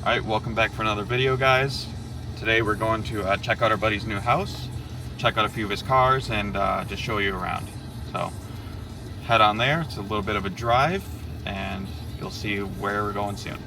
Alright, welcome back for another video, guys. Today we're going to check out our buddy's new house, check out a few of his cars, and just show you around. So, head on there. It's a little bit of a drive, and you'll see where we're going soon.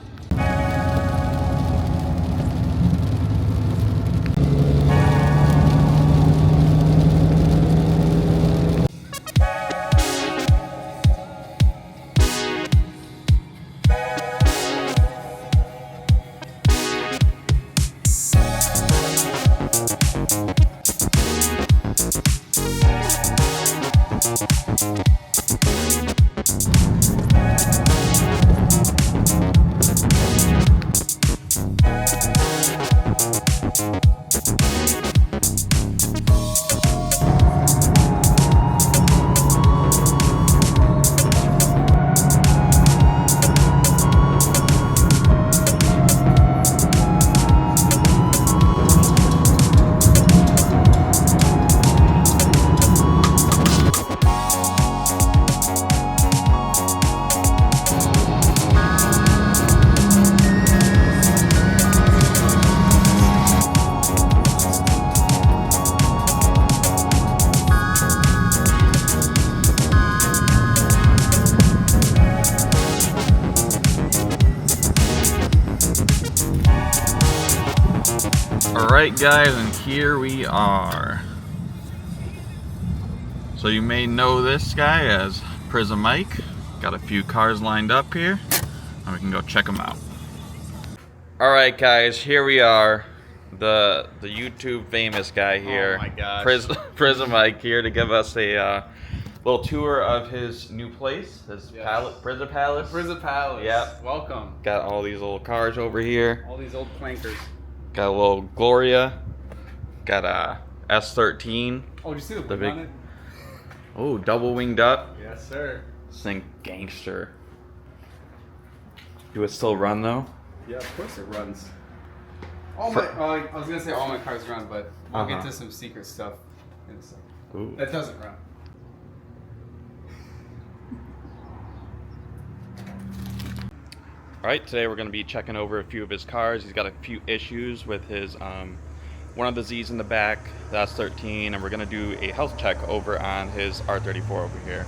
Alright guys, and here we are. So you may know this guy as PrizzaMike. Got a few cars lined up here, and we can go check them out. Alright guys, here we are. The YouTube famous guy here. Oh my gosh. PrizzaMike here to give us a little tour of his new place. His Prizza Palace. Prizza Palace. Yep. Welcome. Got all these little cars over here. All these old clankers. Got a little Gloria. Got a S13. Oh, did you see the wing big, on it? Oh, double winged up. Yes, sir. This thing gangster. Do it still run though? Yeah, of course it runs. I was gonna say all my cars run, but we'll get to some secret stuff in a second. Ooh. That doesn't run. Alright, today we're going to be checking over a few of his cars. He's got a few issues with his one of the Z's in the back, the S13, and we're going to do a health check over on his R34 over here,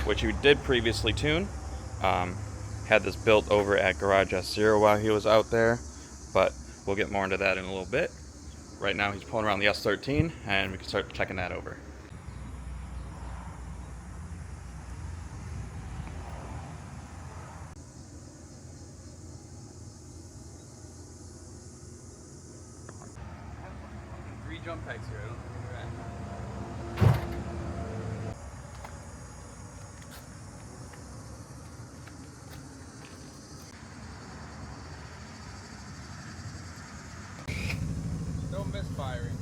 which we did previously tune. Had this built over at Garage S0 while he was out there, but we'll get more into that in a little bit. Right now he's pulling around the S13, and we can start checking that over. Jump packs here. I don't know where you're at. No misfiring.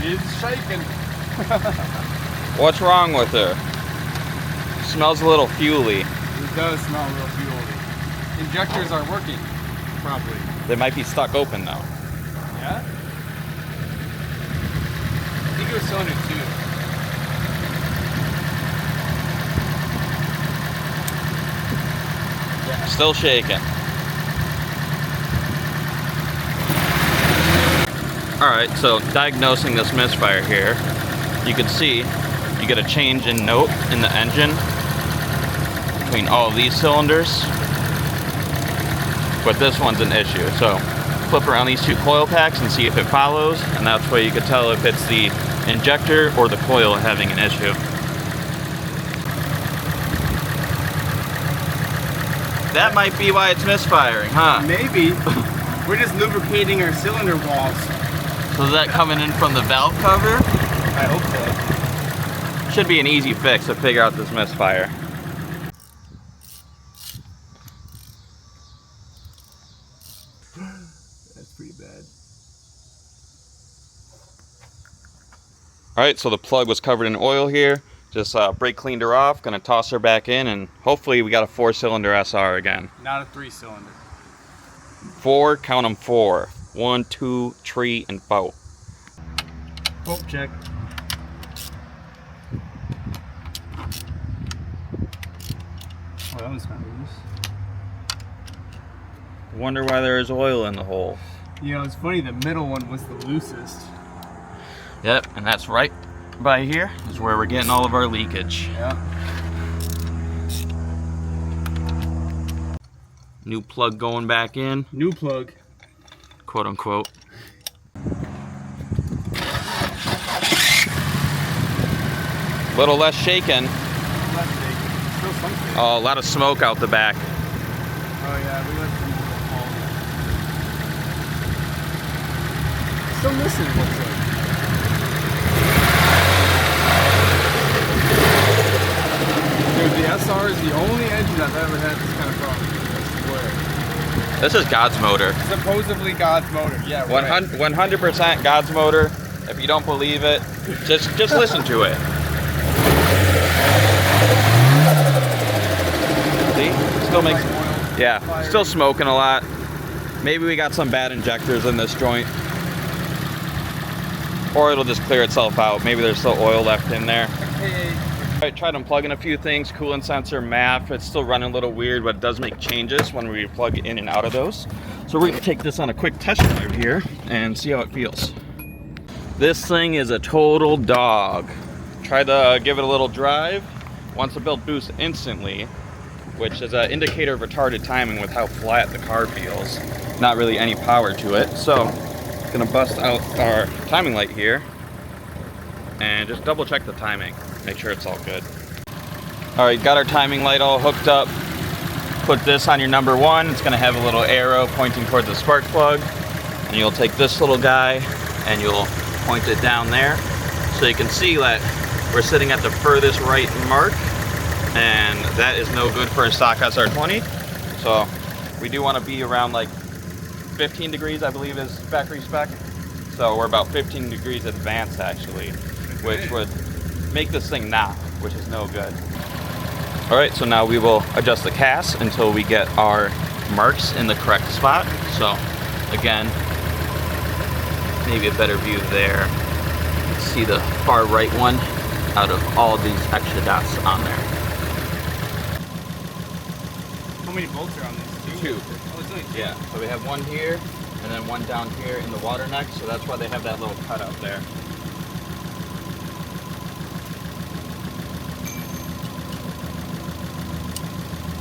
It's shaking. What's wrong with her? Smells a little fuely. It does smell a little fuely. Injectors are working, probably. They might be stuck open though. Yeah? I think it was cylinder 2. Yeah. Still shaking. Alright, so diagnosing this misfire here, you can see you get a change in note in the engine between all of these cylinders, but this one's an issue. So flip around these two coil packs and see if it follows, and that's where you can tell if it's the injector or the coil having an issue. That might be why it's misfiring, huh? Maybe. We're just lubricating our cylinder walls. So is that coming in from the valve cover? I hope so. Should be an easy fix to figure out this misfire. That's pretty bad. All right, so the plug was covered in oil here. Just brake cleaned her off. Gonna toss her back in, and hopefully we got a 4-cylinder SR again. Not a 3-cylinder. 4, count them 4. 1, 2, 3, and 4. Oh, check. Oh, that one's kind of loose. Wonder why there is oil in the hole. You know, it's funny, the middle one was the loosest. Yep, and that's right by here is where we're getting all of our leakage. Yeah. New plug going back in. New plug. Quote unquote. Little less shaken. Less shaking. Still some shaking. Oh, a lot of smoke out the back. Oh yeah, we let some fall. Still missing, it looks like. Dude, the SR is the only engine I've ever had this kind of problem with, I swear. This is God's motor. Supposedly God's motor, yeah. 100% God's motor. If you don't believe it, just listen to it. See? Still makes oil, yeah, fire. still smoking a lot. Maybe we got some bad injectors in this joint. Or it'll just clear itself out. Maybe there's still oil left in there. I tried unplugging a few things, coolant sensor, MAF. It's still running a little weird, but it does make changes when we plug in and out of those. So we're gonna take this on a quick test drive here and see how it feels. This thing is a total dog. Tried to give it a little drive. Wants to build boost instantly, which is an indicator of retarded timing with how flat the car feels. Not really any power to it. So, gonna bust out our timing light here and just double check the timing. Make sure it's all good. All right, got our timing light all hooked up. Put this on your number 1. It's gonna have a little arrow pointing towards the spark plug. And you'll take this little guy and you'll point it down there. So you can see that we're sitting at the furthest right mark, and that is no good for a stock SR20. So we do wanna be around like 15 degrees, I believe is factory spec. So we're about 15 degrees advanced actually, which would make this thing knock, which is no good. All right, so now we will adjust the cast until we get our marks in the correct spot. So again, maybe a better view there. See the far right one out of all these extra dots on there. How many bolts are on this? 2. Oh, it's only 2. Yeah, so we have one here and then one down here in the water neck, so that's why they have that little cutout there.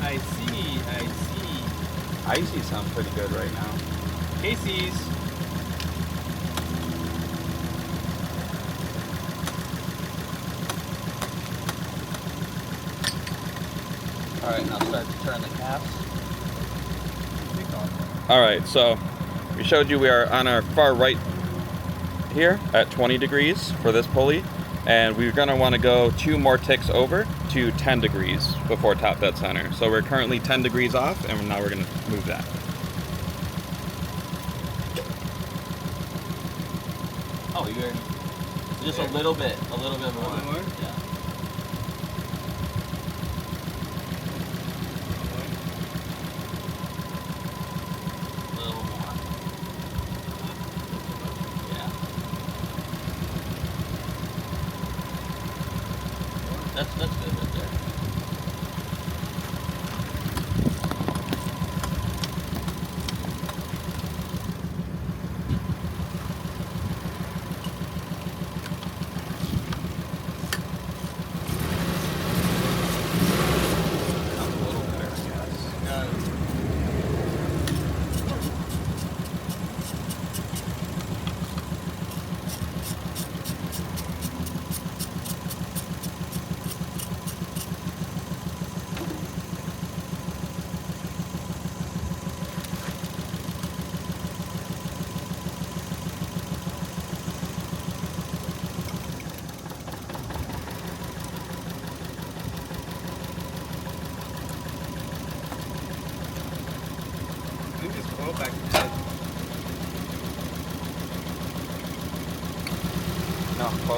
I see, I see. Icy sounds pretty good right now. Casey's. All right, now start to turn the caps. All right, so we showed you we are on our far right here at 20 degrees for this pulley, and we're gonna wanna go 2 more ticks over to 10 degrees before top dead center. So we're currently 10 degrees off, and now we're gonna move that. Oh, you're just a little bit more. A little bit more? Yeah. That's good right there. Sounds a little better, I guess.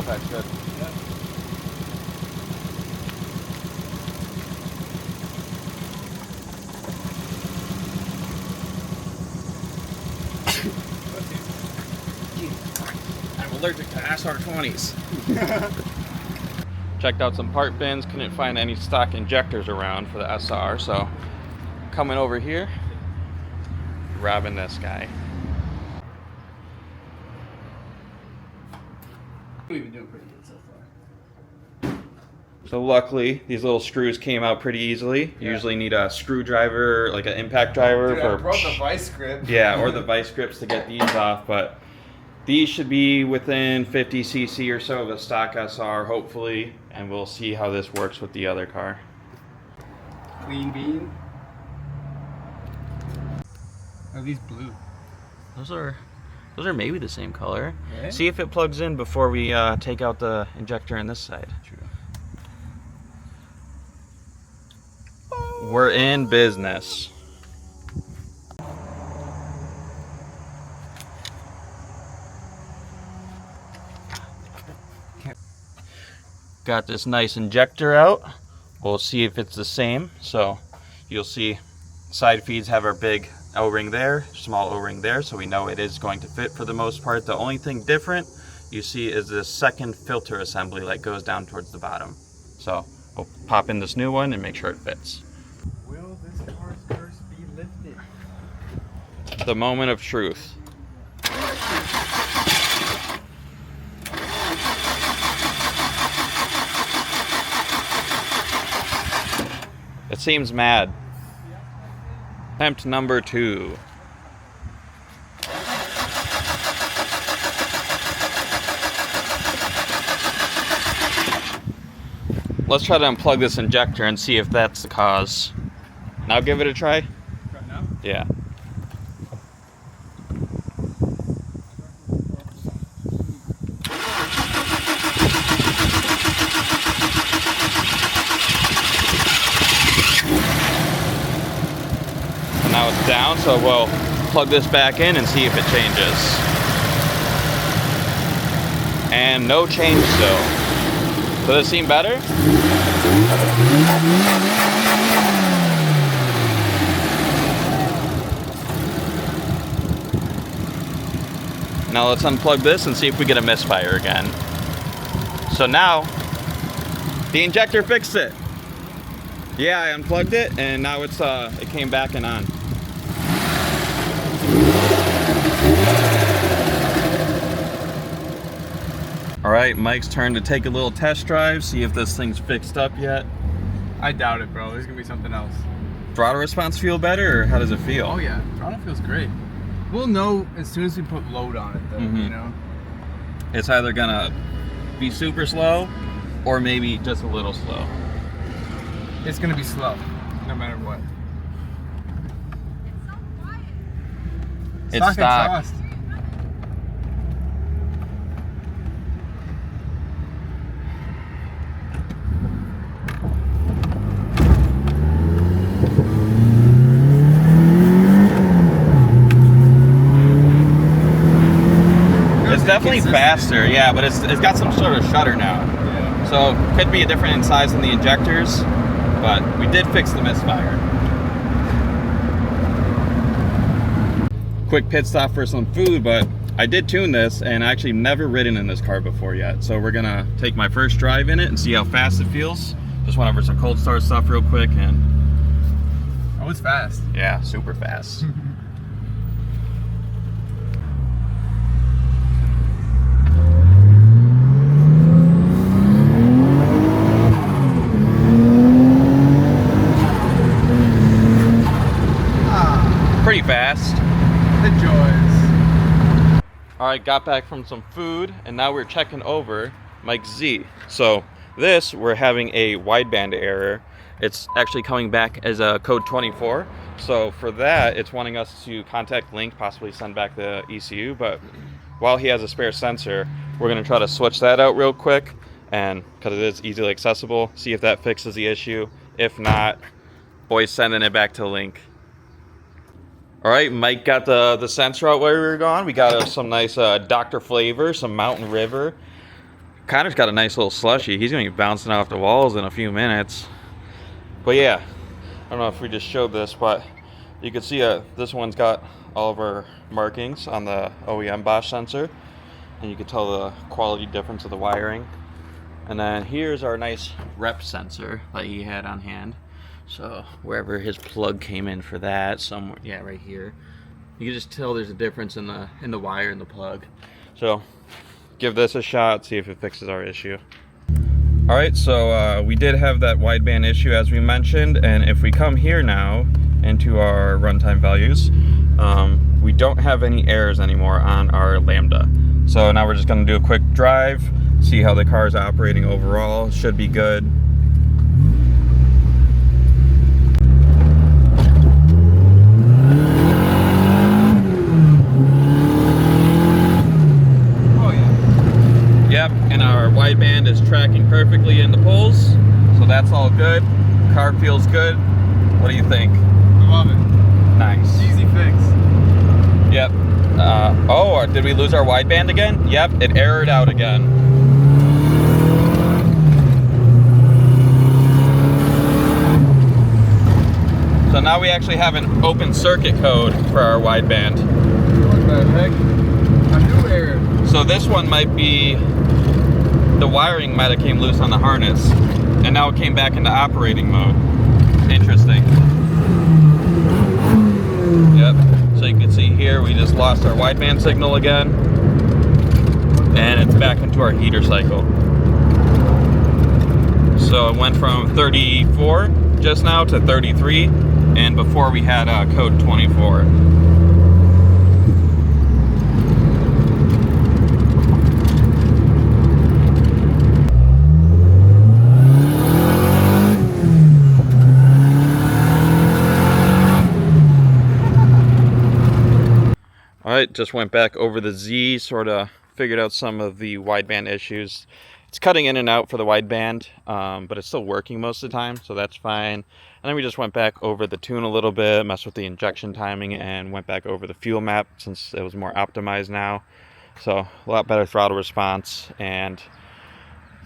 That's good. Yep. I'm allergic to SR20s. Checked out some part bins, couldn't find any stock injectors around for the SR, so coming over here, grabbing this guy. We've been doing pretty good so far. So luckily, these little screws came out pretty easily. You usually need a screwdriver, like an impact driver. Dude, I brought the vice grip. Yeah, or the vice grips to get these off, but these should be within 50 cc or so of a stock SR, hopefully, and we'll see how this works with the other car. Clean bean. Are these blue? Those are maybe the same color. Really? See if it plugs in before we take out the injector on this side. True. We're in business. Got this nice injector out. We'll see if it's the same. So you'll see side feeds have our big O-ring there, small O-ring there, so we know it is going to fit for the most part. The only thing different you see is this second filter assembly that goes down towards the bottom. So we'll pop in this new one and make sure it fits. Will this car's curse be lifted? The moment of truth. It seems mad. Attempt number 2. Let's try to unplug this injector and see if that's the cause. Now give it a try. Right now? Yeah. Now it's down, so we'll plug this back in and see if it changes. And no change still. Does it seem better? Now let's unplug this and see if we get a misfire again. So now, the injector fixed it. Yeah, I unplugged it and now it's it came back and on. All right, Mike's turn to take a little test drive, see if this thing's fixed up yet. I doubt it, bro. There's gonna be something else. Throttle response feel better, or how does it feel? Oh yeah, throttle feels great. We'll know as soon as we put load on it, though. You know. It's either gonna be super slow, or maybe just a little slow. It's gonna be slow, no matter what. It's stock. Exhaust. It's definitely faster, yeah, but it's got some sort of shudder now. Yeah. So could be a different in size than the injectors, but we did fix the misfire. Quick pit stop for some food, but I did tune this and I actually never ridden in this car before yet. So we're gonna take my first drive in it and see how fast it feels. Just went over some cold start stuff real quick and... Oh, it's fast. Yeah, super fast. Pretty fast. The joys. All right, got back from some food and now we're checking over Mike's Z. So this, we're having a wideband error. It's actually coming back as a code 24. So for that, it's wanting us to contact Link, possibly send back the ECU. But while he has a spare sensor, we're gonna try to switch that out real quick, and because it is easily accessible, see if that fixes the issue. If not, boys sending it back to Link. All right, Mike got the sensor out where we were going. We got some nice Dr. Flavor, some Mountain River. Connor's got a nice little slushy. He's going to be bouncing off the walls in a few minutes. But yeah, I don't know if we just showed this, but you can see this one's got all of our markings on the OEM Bosch sensor. And you can tell the quality difference of the wiring. And then here's our nice rep sensor that he had on hand. So wherever his plug came in for that, somewhere, yeah, right here. You can just tell there's a difference in the wire and the plug. So give this a shot, see if it fixes our issue. All right, so we did have that wideband issue as we mentioned, and if we come here now into our runtime values, we don't have any errors anymore on our Lambda. So now we're just gonna do a quick drive, see how the car is operating overall. Should be good. Oh yeah. Yep, and our wideband is tracking perfectly in the poles, so that's all good. Car feels good. What do you think? I love it. Nice. Easy fix. Yep. Oh, did we lose our wideband again? Yep, it errored out again. So now we actually have an open circuit code for our wideband. What the heck? A new error. So this one might be, the wiring might have came loose on the harness, and now it came back into operating mode. Interesting. Yep. So you can see here, we just lost our wideband signal again, and it's back into our heater cycle. So it went from 34 just now to 33, and before we had code 24. Alright, just went back over the Z, sort of figured out some of the wideband issues. It's cutting in and out for the wideband, but it's still working most of the time, so that's fine. And then we just went back over the tune a little bit, messed with the injection timing, and went back over the fuel map since it was more optimized now. So a lot better throttle response and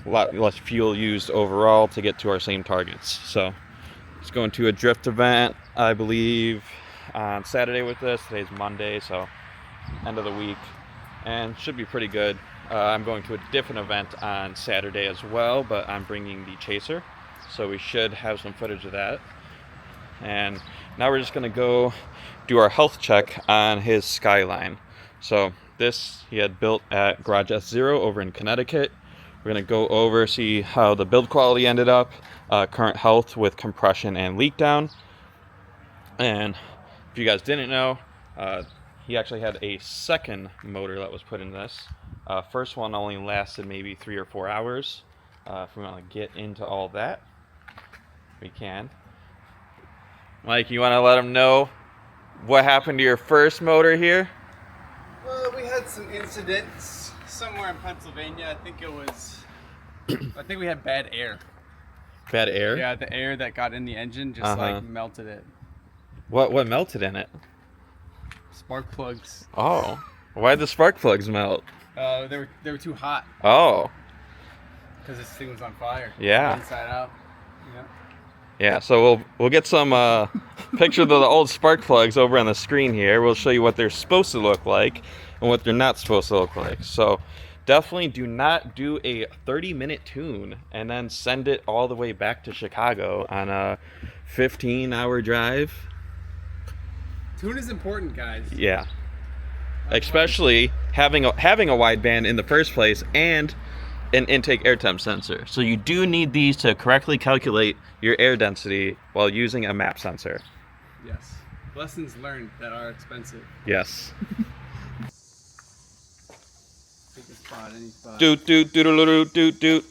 a lot less fuel used overall to get to our same targets. So let's go into a drift event, I believe, on Saturday with this. Today's Monday, so end of the week, and should be pretty good. I'm going to a different event on Saturday as well, but I'm bringing the Chaser, so we should have some footage of that. And now we're just going to go do our health check on his Skyline. So this he had built at Garage S0 over in Connecticut. We're going to go over, see how the build quality ended up, current health with compression and leak down. And if you guys didn't know, he actually had a second motor that was put in this. First one only lasted maybe 3 or 4 hours. If we want to get into all that, we can. Mike, you want to let them know what happened to your first motor here? Well, we had some incidents somewhere in Pennsylvania. I think we had bad air. Bad air? Yeah, the air that got in the engine just like melted it. What melted in it? Spark plugs. Oh, why'd the spark plugs melt? They were too hot. Oh. Because this thing was on fire. Yeah. Inside out. Yeah. Yeah. So we'll get some pictures of the old spark plugs over on the screen here. We'll show you what they're supposed to look like and what they're not supposed to look like. So definitely do not do a 30-minute tune and then send it all the way back to Chicago on a 15-hour drive. Tune is important, guys. Yeah. Especially having a wideband in the first place and an intake air temp sensor. So you do need these to correctly calculate your air density while using a map sensor. Yes. Lessons learned that are expensive. Yes. Pick a spot, any spot. Doot doot doot doot doot doot.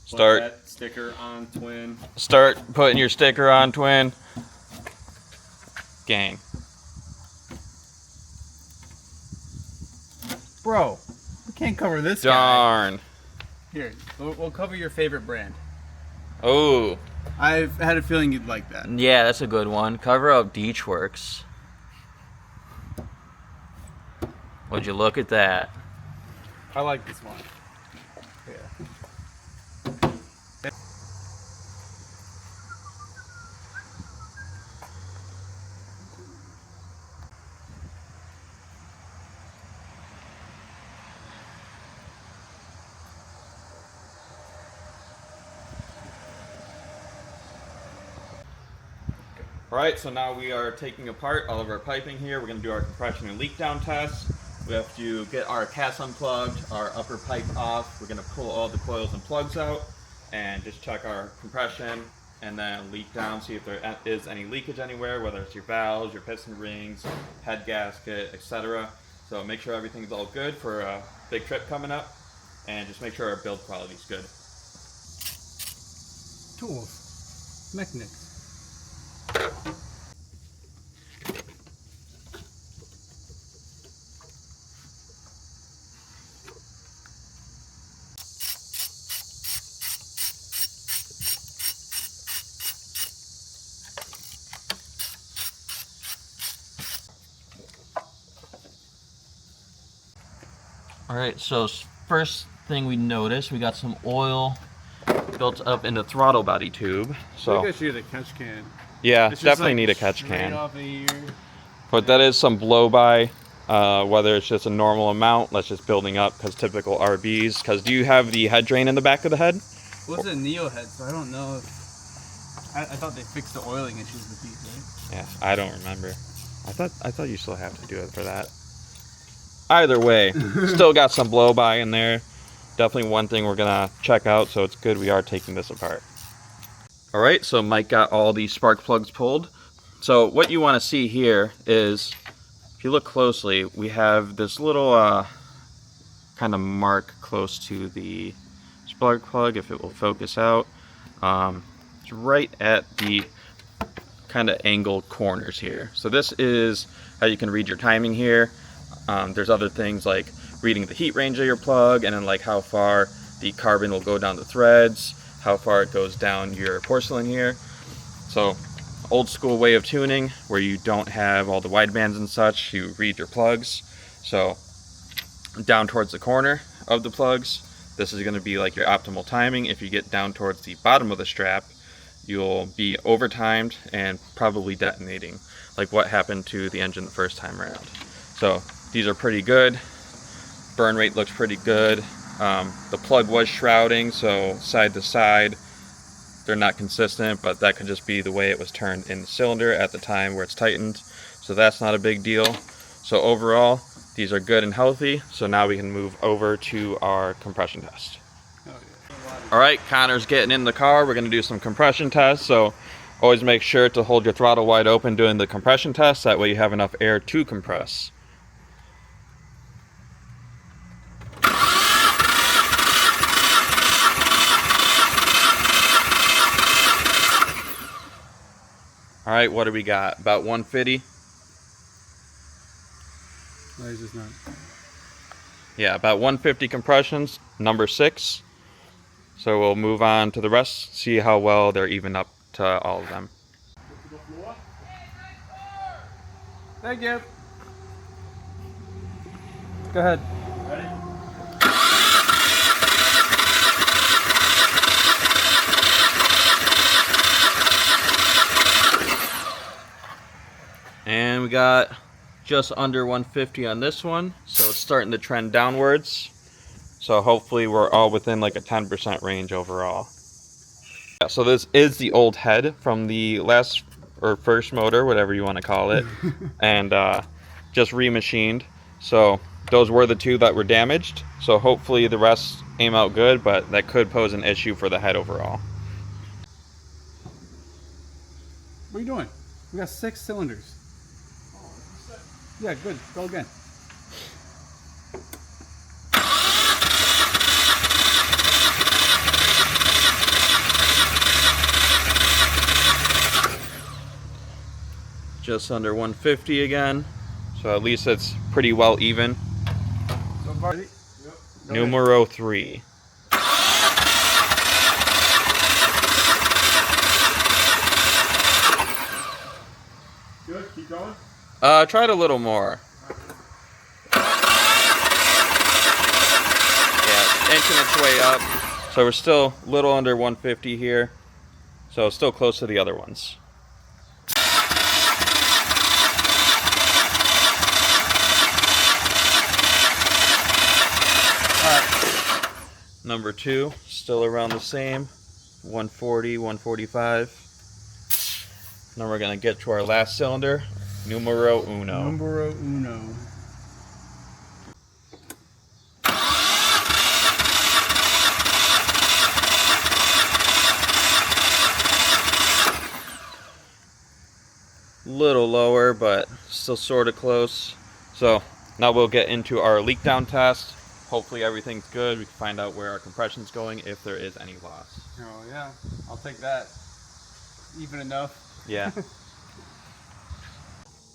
Start. Put that sticker on twin. Start putting your sticker on, twin. Gang. Bro, we can't cover this Darn. guy. Here, we'll cover your favorite brand. Oh. I've had a feeling you'd like that. Yeah, that's a good one. Cover up Deechworks. Would you look at that? I like this one. Alright, so now we are taking apart all of our piping here. We're going to do our compression and leak down test. We have to get our cats unplugged, our upper pipe off. We're going to pull all the coils and plugs out and just check our compression and then leak down, see if there is any leakage anywhere, whether it's your valves, your piston rings, head gasket, etc. So make sure everything's all good for a big trip coming up, and just make sure our build quality is good. Tools, mechanics. Alright, so first thing we noticed, we got some oil built up in the throttle body tube. So I guess you need a catch can. yeah, It's definitely like need a catch can. Off of here. But that is some blow by, whether it's just a normal amount, that's just building up because typical RBs. Because do you have the head drain in the back of the head? Well, it's a Neo head, so I don't know if I thought they fixed the oiling issues with these, right? Yeah, I don't remember. I thought you still have to do it for that. Either way, still got some blow by in there. Definitely one thing we're gonna check out, so it's good we are taking this apart. Alright, so Mike got all the spark plugs pulled. So what you want to see here is, if you look closely, we have this little kind of mark close to the spark plug, if it will focus out. It's right at the kind of angled corners here. So this is how you can read your timing here. There's other things like reading the heat range of your plug, and then like how far the carbon will go down the threads, how far it goes down your porcelain here. So old school way of tuning where you don't have all the widebands and such, you read your plugs. So down towards the corner of the plugs, this is going to be like your optimal timing. If you get down towards the bottom of the strap, you'll be over timed and probably detonating, like what happened to the engine the first time around. So these are pretty good. Burn rate looks pretty good. The plug was shrouding, so side to side they're not consistent, but that could just be the way it was turned in the cylinder at the time where it's tightened, so that's not a big deal. So overall, these are good and healthy, so now we can move over to our compression test. Alright, Connor's getting in the car. We're going to do some compression tests, so always make sure to hold your throttle wide open doing the compression test, that way you have enough air to compress. Alright, what do we got? About 150? No, he's just not. Yeah, about 150 compressions, number 6. So we'll move on to the rest, see how well they're even up to all of them. Thank you. Go ahead. Ready? And we got just under 150 on this one, so it's starting to trend downwards. So hopefully we're all within like a 10% range overall. Yeah, so this is the old head from the last or first motor, whatever you want to call it, and just remachined. So those were the two that were damaged. So hopefully the rest came out good, but that could pose an issue for the head overall. What are you doing? We got 6 cylinders. Yeah, good. Go again. Just under 150 again. So at least it's pretty well even. So far, yep. Numero 3. Good. Keep going. Try it a little more. Yeah, it's inching its way up. So we're still a little under 150 here. So still close to the other ones. Number 2, still around the same. 140, 145. Now we're gonna get to our last cylinder, numero uno. Numero uno. Little lower, but still sort of close. So now we'll get into our leak down test. Hopefully everything's good. We can find out where our compression's going if there is any loss. Oh yeah, I'll take that. Even enough. Yeah.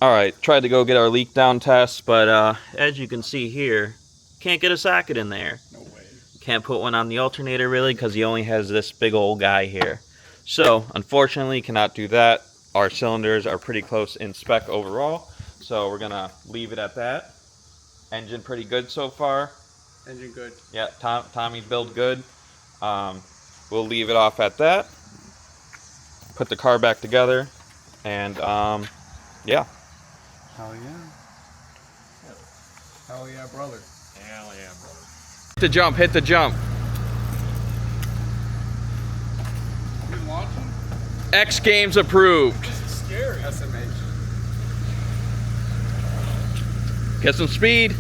Alright, tried to go get our leak down test, but as you can see here, can't get a socket in there. No way. Can't put one on the alternator really because he only has this big old guy here. So unfortunately cannot do that. Our cylinders are pretty close in spec overall, so we're gonna leave it at that. Engine pretty good so far. Engine good. Yeah, Tommy's build good. We'll leave it off at that. Put the car back together, and yeah. Hell yeah. Hell yeah, brother. Hell yeah, brother. Hit the jump, hit the jump. You launching? X Games approved. This is scary. SMH. Get some speed.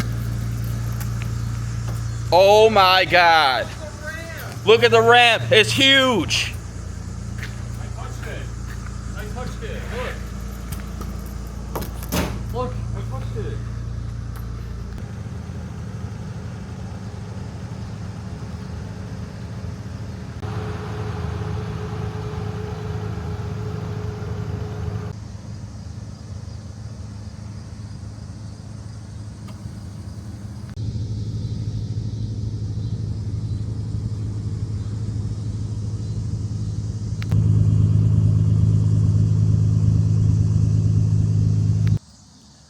Oh my God. Look at the ramp. It's huge. I touched it. I touched it. Look. Look, I touched it.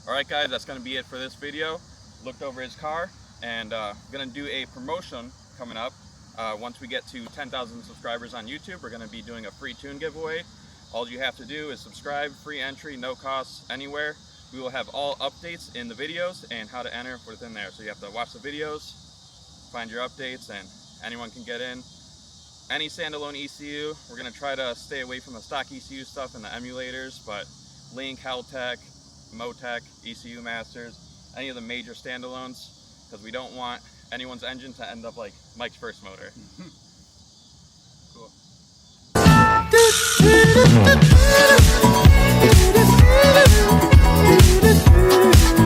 Alright guys, that's going to be it for this video. Looked over his car, and I'm going to do a promotion coming up. Once we get to 10,000 subscribers on YouTube, we're going to be doing a free tune giveaway. All you have to do is subscribe, free entry, no costs anywhere. We will have all updates in the videos and how to enter within there. So you have to watch the videos, find your updates, and anyone can get in. Any standalone ECU, we're going to try to stay away from the stock ECU stuff and the emulators, but Link, Haltech, Motec, ECU Masters, any of the major standalones, because we don't want anyone's engine to end up like Mike's first motor.